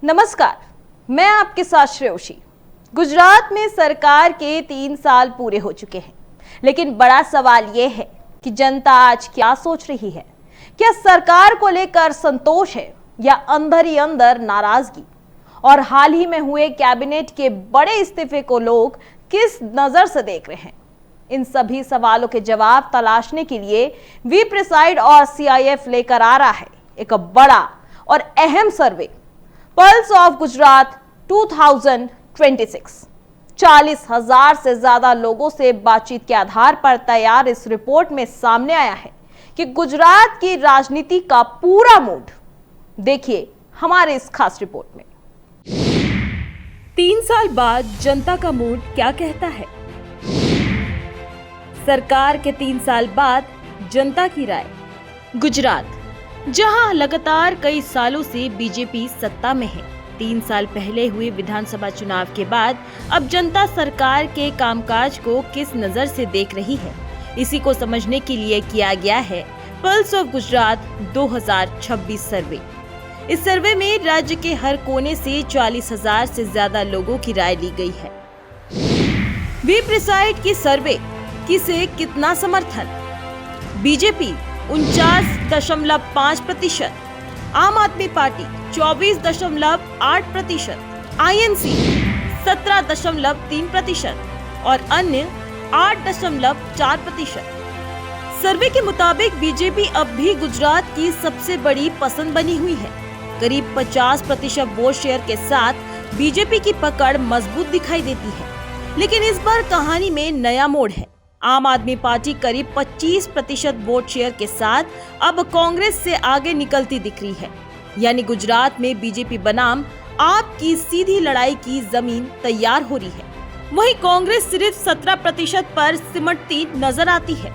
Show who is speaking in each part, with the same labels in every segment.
Speaker 1: नमस्कार, मैं आपके साथ श्रेयोशी। गुजरात में सरकार के 3 साल पूरे हो चुके हैं, लेकिन बड़ा सवाल यह है कि जनता आज क्या सोच रही है। क्या सरकार को लेकर संतोष है या अंदर ही अंदर नाराजगी? और हाल ही में हुए कैबिनेट के बड़े इस्तीफे को लोग किस नजर से देख रहे हैं? इन सभी सवालों के जवाब तलाशने के लिए वी प्रिसाइड और CIF लेकर आ रहा है एक बड़ा और अहम सर्वे, पल्स ऑफ गुजरात 2026। 40,000 से ज्यादा लोगों से बातचीत के आधार पर तैयार इस रिपोर्ट में सामने आया है कि गुजरात की राजनीति का पूरा मूड। देखिए हमारे इस खास रिपोर्ट में।
Speaker 2: 3 साल बाद जनता का मूड क्या कहता है? सरकार के 3 साल बाद जनता की राय। गुजरात, जहां लगातार कई सालों से बीजेपी सत्ता में है, 3 साल पहले हुए विधानसभा चुनाव के बाद अब जनता सरकार के कामकाज को किस नजर से देख रही है, इसी को समझने के लिए किया गया है पल्स ऑफ गुजरात 2026 सर्वे। इस सर्वे में राज्य के हर कोने से 40,000 से ज्यादा लोगों की राय ली गई है। वी प्रिसाइड की सर्वे, किसे कितना समर्थन? बीजेपी 49.5%, आम आदमी पार्टी 24.8%, INC 17.3% और अन्य 8.4%। सर्वे के मुताबिक बीजेपी अब भी गुजरात की सबसे बड़ी पसंद बनी हुई है। करीब 50% वोट शेयर के साथ बीजेपी की पकड़ मजबूत दिखाई देती है, लेकिन इस बार कहानी में नया मोड़ है। आम आदमी पार्टी करीब 25% वोट शेयर के साथ अब कांग्रेस से आगे निकलती दिख रही है, यानी गुजरात में बीजेपी बनाम आप की सीधी लड़ाई की जमीन तैयार हो रही है। वहीं कांग्रेस सिर्फ 17% पर सिमटती नजर आती है।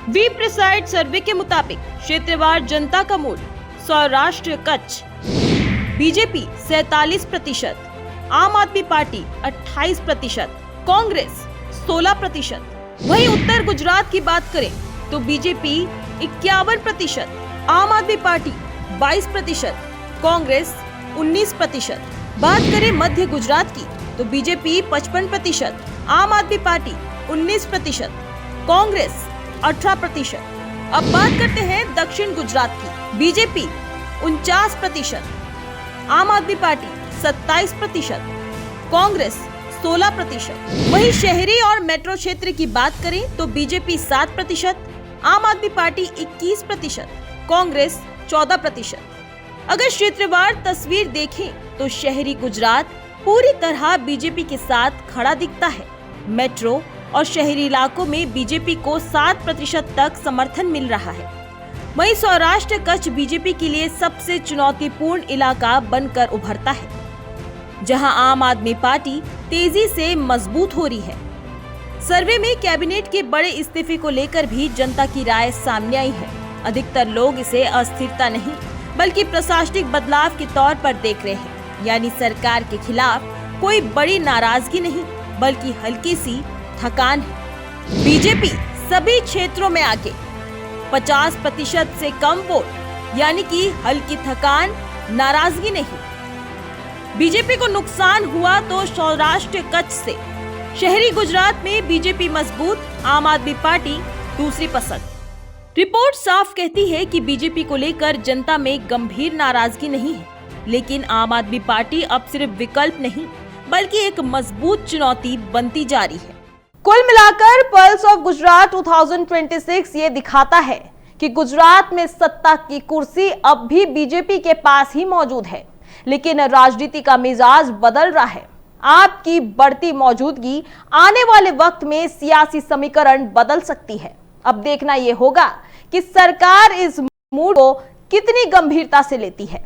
Speaker 2: वी प्रिसाइड सर्वे के मुताबिक क्षेत्रवार जनता का मूड। सौराष्ट्र कच्छ, बीजेपी 47%, आम आदमी पार्टी 28%, कांग्रेस 16%। वहीं उत्तर गुजरात की बात करें तो बीजेपी 51%, आम आदमी पार्टी 22%, कांग्रेस 19%। बात करें मध्य गुजरात की तो बीजेपी 55%, आम आदमी पार्टी 19%, कांग्रेस 18%। अब बात करते हैं दक्षिण गुजरात की। बीजेपी 49%, आम आदमी पार्टी 27%, कांग्रेस 16%। वहीं शहरी और मेट्रो क्षेत्र की बात करें तो बीजेपी 7%, आम आदमी पार्टी 21%, कांग्रेस 14%। अगर क्षेत्रवार तस्वीर देखें तो शहरी गुजरात पूरी तरह बीजेपी के साथ खड़ा दिखता है। मेट्रो और शहरी इलाकों में बीजेपी को 7% तक समर्थन मिल रहा है। वहीं सौराष्ट्र कच्छ बीजेपी के लिए सबसे चुनौतीपूर्ण इलाका बनकर उभरता है, जहां आम आदमी पार्टी तेजी से मजबूत हो रही है। सर्वे में कैबिनेट के बड़े इस्तीफे को लेकर भी जनता की राय सामने आई है। अधिकतर लोग इसे अस्थिरता नहीं बल्कि प्रशासनिक बदलाव के तौर पर देख रहे हैं, यानी सरकार के खिलाफ कोई बड़ी नाराजगी नहीं बल्कि हल्की सी थकान है। बीजेपी सभी क्षेत्रों में आगे, 50% से कम वोट, यानी कि हल्की थकान, नाराजगी नहीं। बीजेपी को नुकसान हुआ तो सौराष्ट्र कच्छ से। शहरी गुजरात में बीजेपी मजबूत, आम आदमी पार्टी दूसरी पसंद। रिपोर्ट साफ कहती है कि बीजेपी को लेकर जनता में गंभीर नाराजगी नहीं है, लेकिन आम आदमी पार्टी अब सिर्फ विकल्प नहीं बल्कि एक मजबूत चुनौती बनती जा रही है।
Speaker 1: कुल मिलाकर पल्स ऑफ गुजरात 2026 ये दिखाता है कि गुजरात में सत्ता की कुर्सी अब भी बीजेपी के पास ही मौजूद है, लेकिन राजनीति का मिजाज बदल रहा है। आपकी बढ़ती मौजूदगी आने वाले वक्त में सियासी समीकरण बदल सकती है। अब देखना यह होगा कि सरकार इस मूड को कितनी गंभीरता से लेती है।